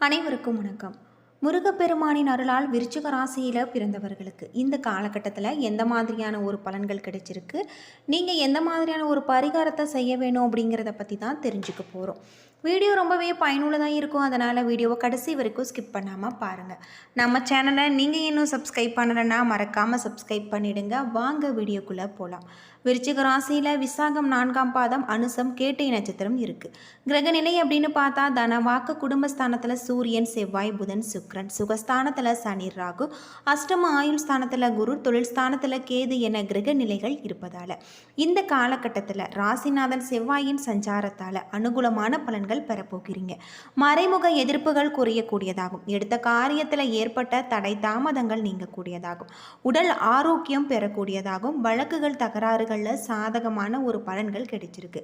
அனைவருக்கும் வணக்கம். முருகப்பெருமானின் அருளால் விருச்சிக ராசியில் பிறந்தவர்களுக்கு இந்த காலகட்டத்தில் எந்த மாதிரியான ஒரு பலன்கள் கிடைச்சிருக்கு, நீங்கள் எந்த மாதிரியான ஒரு பரிகாரத்தை செய்ய வேணும் அப்படிங்கிறத பற்றி தான் தெரிஞ்சுக்க போகிறோம். வீடியோ ரொம்பவே பயனுள்ளதாக இருக்கும். அதனால் வீடியோவை கடைசி வரைக்கும் ஸ்கிப் பண்ணாமல் பாருங்கள். நம்ம சேனலை நீங்கள் இன்னும் சப்ஸ்கிரைப் பண்ணலைன்னா மறக்காமல் சப்ஸ்கிரைப் பண்ணிவிடுங்க. வாங்க வீடியோக்குள்ளே போகலாம். விருச்சிக ராசியில் விசாகம் 4ஆம் பாதம், அனுசம், கேட்டை நட்சத்திரம் இருக்குது. கிரகநிலை அப்படின்னு பார்த்தா தனவாக்கு குடும்பஸ்தானத்தில் சூரியன், செவ்வாய், புதன், சுக்கிரன், சுகஸ்தானத்தில் சனி, ராகு, அஷ்டம ஆயுள் ஸ்தானத்தில் குரு, தொழில் ஸ்தானத்தில் கேது என கிரக நிலைகள் இருப்பதால் இந்த காலகட்டத்தில் ராசிநாதன் செவ்வாயின் சஞ்சாரத்தால் அனுகூலமான பலன்கள் பெறப்போகிறீங்க. மறைமுக எதிர்ப்புகள் குறையக்கூடியதாகும். எடுத்த காரியத்தில் ஏற்பட்ட தடை தாமதங்கள் நீங்கக்கூடியதாகும். உடல் ஆரோக்கியம் பெறக்கூடியதாகும். வழக்குகள் தகராறுகளில் சாதகமான ஒரு பலன்கள் கிடைச்சிருக்கு.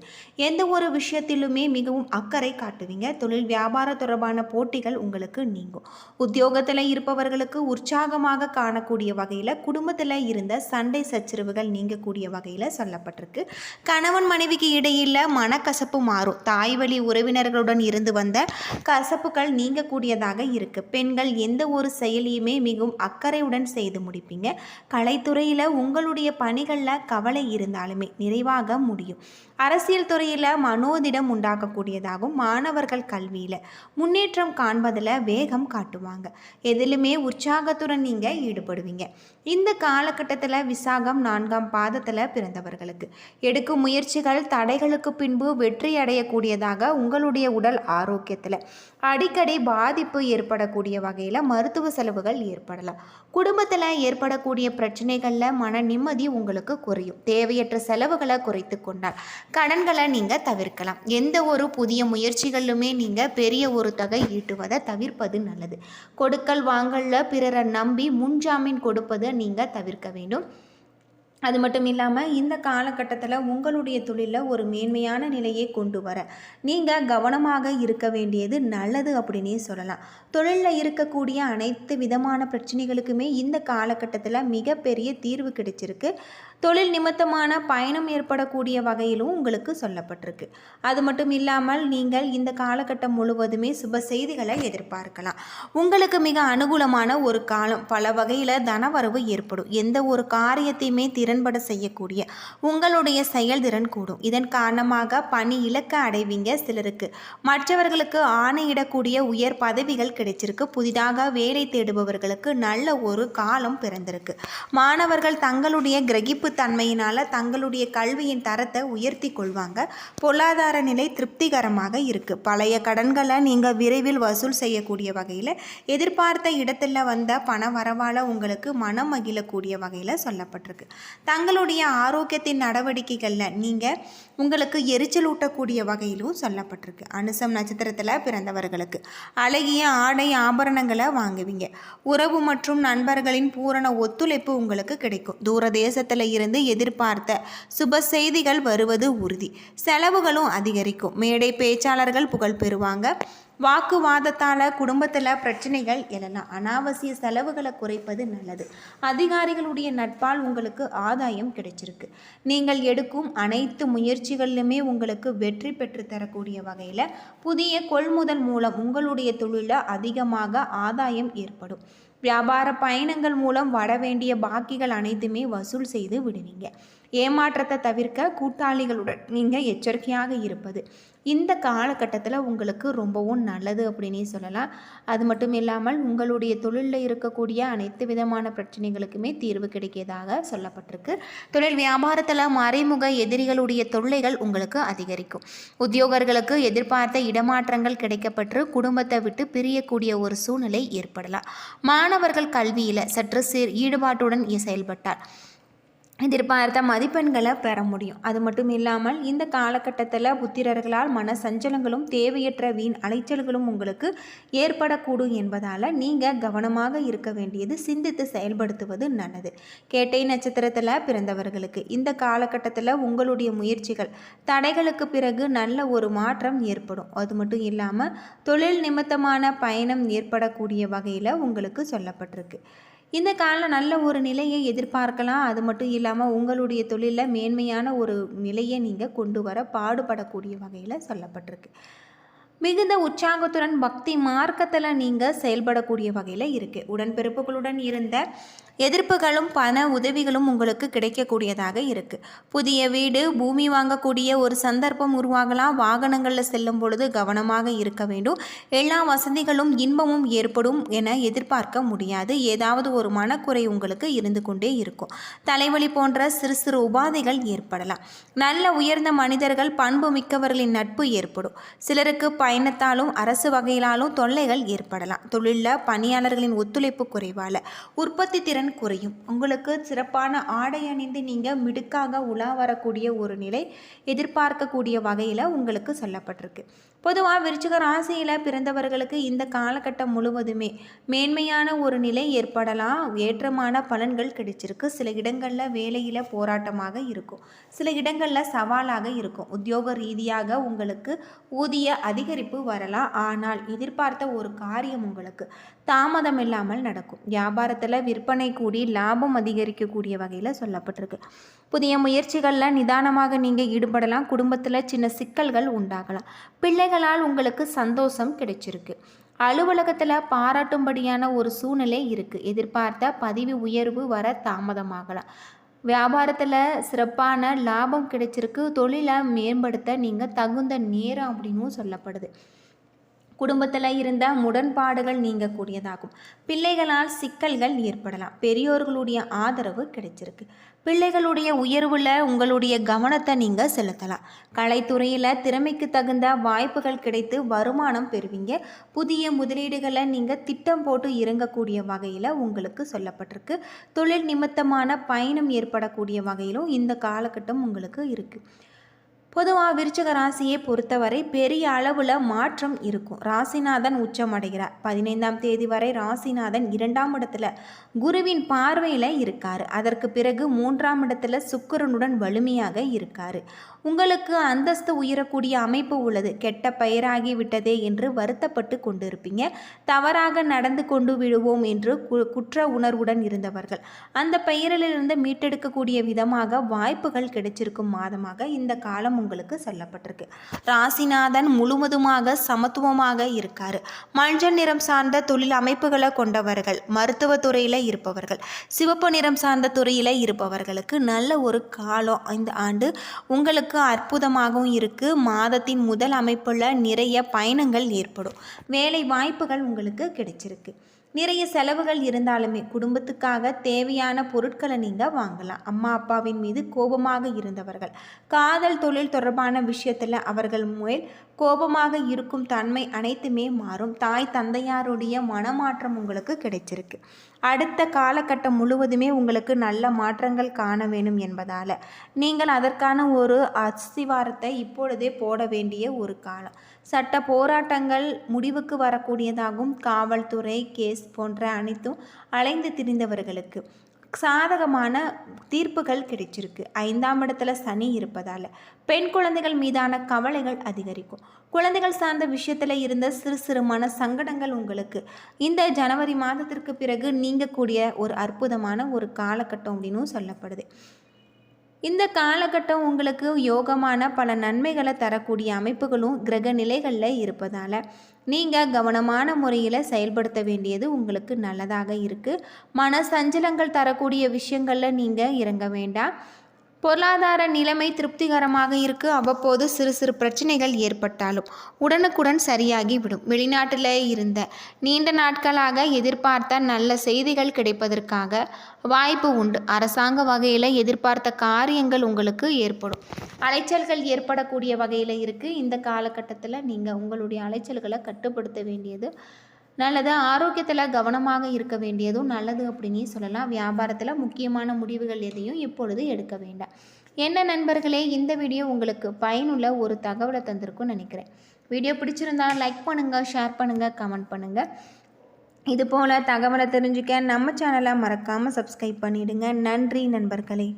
எந்த ஒரு விஷயத்திலுமே மிகவும் அக்கறை காட்டுவீங்க. தொழில் வியாபார தொடர்பான போட்டிகள் உங்களுக்கு நீங்கும். உத்தியோகத்தில் இருப்பவர்களுக்கு உற்சாகமாக காணக்கூடிய வகையில் குடும்பத்தில் இருந்த சண்டை சச்சரவுகள் நீங்கக்கூடிய வகையில் சொல்லப்பட்டிருக்கு. கணவன் மனைவிக்கு இடையில் மனக்கசப்பு மாறும். தாய் வழி உறவினர்களுடன் இருந்து வந்த கசப்புகள் நீங்கக்கூடியதாக இருக்குது. பெண்கள் எந்த ஒரு செயலியுமே மிகவும் அக்கறையுடன் செய்து முடிப்பீங்க. கலைத்துறையில் உங்களுடைய பணிகளில் கவலை இருந்தாலுமே நிறைவாக முடியும். அரசியல் துறையில் மனோதிடம் உண்டாக்கக்கூடியதாகும். மாணவர்கள் கல்வியில் முன்னேற்றம் காண்பதில் வேகம் காட்டுவாங்க. எதிலுமே உற்சாகத்துடன் நீங்கள் ஈடுபடுவீங்க. இந்த காலகட்டத்தில் விசாகம் 4ஆம் பாதத்தில் பிறந்தவர்களுக்கு எடுக்கும் முயற்சிகள் தடைகளுக்கு பின்பு வெற்றி அடையக்கூடியதாக உங்களுடைய உடல் ஆரோக்கியத்தில் அடிக்கடி பாதிப்பு ஏற்படக்கூடிய வகையில் மருத்துவ செலவுகள் ஏற்படலாம். குடும்பத்தில் ஏற்படக்கூடிய பிரச்சனைகளில் மன நிம்மதி உங்களுக்கு குறையும். தேவையற்ற செலவுகளை குறைத்து கொண்டால் கடன்களை நீங்கள் தவிர்க்கலாம். எந்த ஒரு புதிய முயற்சிகளிலுமே நீங்கள் பெரிய ஒரு தொகை ஈட்டுவதை தவிர்ப்பது நல்லது. கொடுக்கல் வாங்கல்ல பிறரை நம்பி முன்ஜாமீன் கொடுப்பதை நீங்கள் தவிர்க்க வேண்டும். அது மட்டும் இல்லாமல் இந்த காலகட்டத்தில் உங்களுடைய தொழிலில் ஒரு மேன்மையான நிலையை கொண்டு வர நீங்கள் கவனமாக இருக்க வேண்டியது நல்லது அப்படின்னே சொல்லலாம். தொழிலில் இருக்கக்கூடிய அனைத்து விதமான பிரச்சனைகளுக்குமே இந்த காலகட்டத்தில் மிகப்பெரிய தீர்வு கிடைச்சிருக்கு. தொழில் நிமித்தமான பயணம் ஏற்படக்கூடிய வகையிலும் உங்களுக்கு சொல்லப்பட்டிருக்கு. அது மட்டும் இல்லாமல் நீங்கள் இந்த காலகட்டம் முழுவதுமே சுப செய்திகளை எதிர்பார்க்கலாம். உங்களுக்கு மிக அனுகூலமான ஒரு காலம். பல வகையில் தனவரவு ஏற்படும். எந்த ஒரு காரியத்தையுமே திறன்பட செய்யக்கூடிய உங்களுடைய செயல்திறன் கூடும். இதன் காரணமாக பணி இலக்க அடைவீங்க. சிலருக்கு மற்றவர்களுக்கு ஆணையிடக்கூடிய உயர் பதவிகள் கிடைச்சிருக்கு. புதிதாக வேலை தேடுபவர்களுக்கு நல்ல ஒரு காலம் பிறந்திருக்கு. மாணவர்கள் தங்களுடைய கிரகிப்பு தன்மையினால் தங்களுடைய கல்வியின் தரத்தை உயர்த்தி கொள்வாங்க. பொருளாதார நிலை திருப்திகரமாக இருக்குது. பழைய கடன்களை நீங்கள் விரைவில் வசூல் செய்யக்கூடிய வகையில் எதிர்பார்த்த இடத்துல வந்த பண வரவால் உங்களுக்கு மனம் மகிழக்கூடிய வகையில் சொல்லப்பட்டிருக்கு. தங்களுடைய ஆரோக்கியத்தின் நடவடிக்கைகளில் நீங்கள் உங்களுக்கு எரிச்சல் ஊட்டக்கூடிய வகையிலும் சொல்லப்பட்டிருக்கு. அனுசம் நட்சத்திரத்தில் பிறந்தவர்களுக்கு அழகிய ஆடை ஆபரணங்களை வாங்குவீங்க. உறவு மற்றும் நண்பர்களின் பூரண ஒத்துழைப்பு உங்களுக்கு கிடைக்கும். தூர தேசத்தில் இருந்து எதிர்பார்த்த சுப செய்திகள் வருவது உறுதி. செலவுகளும் அதிகரிக்கும். மேடை பேச்சாளர்கள் புகழ் பெறுவாங்க. வாக்குவாதத்தால் குடும்பத்தில் பிரச்சனைகள் எழலாம். அனாவசிய செலவுகளை குறைப்பது நல்லது. அதிகாரிகளுடைய நட்பால் உங்களுக்கு ஆதாயம் கிடைச்சிருக்கு. நீங்கள் எடுக்கும் அனைத்து முயற்சிகளிலுமே உங்களுக்கு வெற்றி பெற்று தரக்கூடிய வகையில் புதிய கொள்முதல் மூலம் உங்களுடைய தொழிலில் அதிகமாக ஆதாயம் ஏற்படும். வியாபார பயணங்கள் மூலம் வர வேண்டிய பாக்கிகள் அனைத்துமே வசூல் செய்து விடுவீங்க. ஏமாற்றத்தை தவிர்க்க கூட்டாளிகளுடன் நீங்கள் எச்சரிக்கையாக இருப்பது இந்த காலகட்டத்தில் உங்களுக்கு ரொம்பவும் நல்லது அப்படின்னே சொல்லலாம். அது மட்டும் இல்லாமல் உங்களுடைய தொழிலில் இருக்கக்கூடிய அனைத்து விதமான பிரச்சனைகளுக்குமே தீர்வு கிடைக்கியதாக சொல்லப்பட்டிருக்கு. தொழில் வியாபாரத்தில் மறைமுக எதிரிகளுடைய தொல்லைகள் உங்களுக்கு அதிகரிக்கும். உத்தியோகர்களுக்கு எதிர்பார்த்த இடமாற்றங்கள் கிடைக்கப்பட்டு குடும்பத்தை விட்டு பிரியக்கூடிய ஒரு சூழ்நிலை ஏற்படலாம். மாணவர்கள் கல்வியில் சற்று ஈடுபாட்டுடன் செயல்பட்டார் எதிர்பார்த்த மதிப்பெண்களை பெற முடியும். அது மட்டும் இல்லாமல் இந்த காலகட்டத்தில் புத்திரர்களால் மன சஞ்சலங்களும் தேவையற்ற வீண் அலைச்சல்களும் உங்களுக்கு ஏற்படக்கூடும் என்பதால் நீங்கள் கவனமாக இருக்க வேண்டியது சிந்தித்து செயல்படுத்துவது நல்லது. கேட்டை நட்சத்திரத்தில் பிறந்தவர்களுக்கு இந்த காலகட்டத்தில் உங்களுடைய முயற்சிகள் தடைகளுக்கு பிறகு நல்ல ஒரு மாற்றம் ஏற்படும். அது மட்டும் இல்லாமல் தொழில் நிமித்தமான பயணம் ஏற்படக்கூடிய வகையில் உங்களுக்கு சொல்லப்பட்டிருக்கு. இந்த காலம் நல்ல ஒரு நிலையை எதிர்பார்க்கலாம். அது மட்டும் இல்லாமல் உங்களுடைய தொழிலில் மேன்மையான ஒரு நிலையை நீங்கள் கொண்டு வர பாடுபடக்கூடிய வகையில் சொல்லப்பட்டிருக்கு. மிகுந்த உற்சாகத்துடன் பக்தி மார்க்கத்தில் நீங்கள் செயல்படக்கூடிய வகையில் இருக்குது. உடன்பிறப்புகளுடன் இருந்த எதிர்ப்புகளும் பண உதவிகளும் உங்களுக்கு கிடைக்கக்கூடியதாக இருக்குது. புதிய வீடு, பூமி வாங்கக்கூடிய ஒரு சந்தர்ப்பம் உருவாகலாம். வாகனங்களில் செல்லும் பொழுது கவனமாக இருக்க வேண்டும். எல்லா வசதிகளும் இன்பமும் ஏற்படும் என எதிர்பார்க்க முடியாது. ஏதாவது ஒரு மனக்குறை உங்களுக்கு இருந்து கொண்டே இருக்கும். தலைவலி போன்ற சிறு சிறு உபாதைகள் ஏற்படலாம். நல்ல உயர்ந்த மனிதர்கள், பண்பு மிக்கவர்களின் நட்பு ஏற்படும். சிலருக்கு பயணத்தாலும் அரசு வகையிலாலும் தொல்லைகள் ஏற்படலாம். தொழிலில் பணியாளர்களின் ஒத்துழைப்பு குறைவால் உற்பத்தி திறன் குறையும். உங்களுக்கு சிறப்பான ஆடை அணிந்து நீங்கள் மிடுக்காக உலா வரக்கூடிய ஒரு நிலை எதிர்பார்க்கக்கூடிய வகையில் உங்களுக்கு சொல்லப்பட்டிருக்கு. பொதுவாக விருச்சிக ராசியில் பிறந்தவர்களுக்கு இந்த காலகட்டம் முழுவதுமே மேன்மையான ஒரு நிலை ஏற்படலாம். ஏற்றமான பலன்கள் கிடைச்சிருக்கு. சில இடங்களில் வேலையில் போராட்டமாக இருக்கும், சில இடங்களில் சவாலாக இருக்கும். உத்தியோக ரீதியாக உங்களுக்கு ஊதிய அதிகரிப்பு வரலாம். ஆனால் எதிர்பார்த்த ஒரு காரியம் உங்களுக்கு தாமதம் இல்லாமல் நடக்கும். வியாபாரத்தில் விற்பனை கூடி லாபம் அதிகரிக்கக்கூடிய வகையில் சொல்லப்பட்டிருக்கு. புதிய முயற்சிகளில் நிதானமாக நீங்கள் ஈடுபடலாம். குடும்பத்தில் சின்ன சிக்கல்கள் உண்டாகலாம். பிள்ளைகளால் உங்களுக்கு சந்தோஷம் கிடைச்சிருக்கு. அலுவலகத்தில் பாராட்டும்படியான ஒரு சூழ்நிலை இருக்குது. எதிர்பார்த்த பதவி உயர்வு வர தாமதமாகலாம். வியாபாரத்தில் சிறப்பான லாபம் கிடைச்சிருக்கு. தொழிலை மேம்படுத்த நீங்கள் தகுந்த நேரம் அப்படின்னும் சொல்லப்படுது. குடும்பத்தில் இருந்த முரண்பாடுகள் நீங்கக்கூடியதாகும். பிள்ளைகளால் சிக்கல்கள் ஏற்படலாம். பெரியோர்களுடைய ஆதரவு கிடைச்சிருக்கு. பிள்ளைகளுடைய உயர்வில் உங்களுடைய கவனத்தை நீங்கள் செலுத்தலாம். கலைத்துறையில் திறமைக்கு தகுந்த வாய்ப்புகள் கிடைத்து வருமானம் பெறுவீங்க. புதிய முதலீடுகளை நீங்கள் திட்டம் போட்டு இறங்கக்கூடிய வகையில் உங்களுக்கு சொல்லப்பட்டிருக்கு. தொழில் நிமித்தமான பயணம் ஏற்படக்கூடிய வகையிலும் இந்த காலகட்டம் உங்களுக்கு இருக்குது. பொதுவாக விருச்சிக ராசியை பொறுத்தவரை பெரிய அளவில் மாற்றம் இருக்கும். ராசிநாதன் உச்சமடைகிறார். 15ஆம் தேதி வரை ராசிநாதன் 2ஆம் இடத்துல குருவின் பார்வையில் இருக்கார். அதற்கு பிறகு 3ஆம் இடத்துல சுக்கிரனுடன் வலிமையாக இருக்கார். உங்களுக்கு அந்தஸ்து உயரக்கூடிய அமைப்பு உள்ளது. கெட்ட பெயராகி விட்டதே என்று வருத்தப்பட்டு கொண்டிருப்பீங்க. தவறாக நடந்து கொண்டு விடுவோம் என்று குற்ற உணர்வுடன் இருந்தவர்கள் அந்த பெயரிலிருந்து மீட்டெடுக்கக்கூடிய விதமாக வாய்ப்புகள் கிடைச்சிருக்கும் மாதமாக இந்த காலம் உங்களுக்கு சொல்லப்பட்டிருக்கு. ராசிநாதன் முழுவதுமாக சமத்துவமாக இருக்காரு. மஞ்சள் நிறம் சார்ந்த தொழில் அமைப்புகளை கொண்டவர்கள், மருத்துவத்துறையில் இருப்பவர்கள், சிவப்பு நிறம் சார்ந்த துறையில் இருப்பவர்களுக்கு நல்ல ஒரு காலம் இந்த ஆண்டு உங்களுக்கு அற்புதமாகவும் இருக்குது. மாதத்தின் முதல் அமைப்புள்ள நிறைய பயணங்கள் ஏற்படும். வேலை வாய்ப்புகள் உங்களுக்கு கிடைச்சிருக்கு. நிறைய செலவுகள் இருந்தாலுமே குடும்பத்துக்காக தேவையான பொருட்களை நீங்கள் வாங்கலாம். அம்மா அப்பாவின் மீது கோபமாக இருந்தவர்கள் காதல், தொழில் தொடர்பான விஷயத்தில் அவர்கள் மேல் கோபமாக இருக்கும் தன்மை அனைத்துமே மாறும். தாய் தந்தையாருடைய மனமாற்றம் உங்களுக்கு கிடைச்சிருக்கு. அடுத்த காலகட்டம் முழுவதுமே உங்களுக்கு நல்ல மாற்றங்கள் காண வேணும் என்பதால் நீங்கள் அதற்கான ஒரு அஸ்திவாரத்தை இப்பொழுதே போட வேண்டிய ஒரு காலம். சட்ட போராட்டங்கள் முடிவுக்கு வரக்கூடியதாகவும் காவல்துறை, கேஸ் போன்ற அனைத்தும் அலைந்து திரிந்தவர்களுக்கு சாதகமான தீர்ப்புகள் கிடைச்சிருக்கு. 5ஆம் இடத்துல சனி இருப்பதால் பெண் குழந்தைகள் மீதான கவலைகள் அதிகரிக்கும். குழந்தைகள் சார்ந்த விஷயத்தில் இருந்த சிறு சிறு மன சங்கடங்கள் உங்களுக்கு இந்த ஜனவரி மாதத்திற்கு பிறகு நீங்கக்கூடிய ஒரு அற்புதமான ஒரு காலகட்டம் அப்படின்னு சொல்லப்படுது. இந்த காலகட்டம் உங்களுக்கு யோகமான பல நன்மைகளை தரக்கூடிய அமைப்புகளும் கிரக நிலைகளில் இருப்பதால் நீங்கள் கவனமான முறையில் செயல்படுத்த வேண்டியது உங்களுக்கு நல்லதாக இருக்குது. மன சஞ்சலங்கள் தரக்கூடிய விஷயங்களில் நீங்கள் இறங்க வேண்டாம். பொருளாதார நிலைமை திருப்திகரமாக இருக்குது. அவ்வப்போது சிறு சிறு பிரச்சனைகள் ஏற்பட்டாலும் உடனுக்குடன் சரியாகிவிடும். வெளிநாட்டில் இருந்த நீண்ட நாட்களாக எதிர்பார்த்த நல்ல செய்திகள் கிடைப்பதற்காக வாய்ப்பு உண்டு. அரசாங்க வகையில் எதிர்பார்த்த காரியங்கள் உங்களுக்கு ஏற்படும். அலைச்சல்கள் ஏற்படக்கூடிய வகையில் இருக்குது. இந்த காலகட்டத்தில் நீங்கள் உங்களுடைய அலைச்சல்களை கட்டுப்படுத்த வேண்டியது நல்லது. ஆரோக்கியத்தில் கவனமாக இருக்க வேண்டியதும் நல்லது அப்படின்னு சொல்லலாம். வியாபாரத்தில் முக்கியமான முடிவுகள் எதையும் இப்பொழுது எடுக்க வேண்டாம். என்ன நண்பர்களே, இந்த வீடியோ உங்களுக்கு பயனுள்ள ஒரு தகவலை தந்திருக்கும்னு நினைக்கிறேன். வீடியோ பிடிச்சிருந்தால் லைக் பண்ணுங்கள், ஷேர் பண்ணுங்கள், கமெண்ட் பண்ணுங்கள். இதுபோல் தகவலை தெரிஞ்சுக்க நம்ம சேனலை மறக்காமல் சப்ஸ்கிரைப் பண்ணிவிடுங்க. நன்றி நண்பர்களே.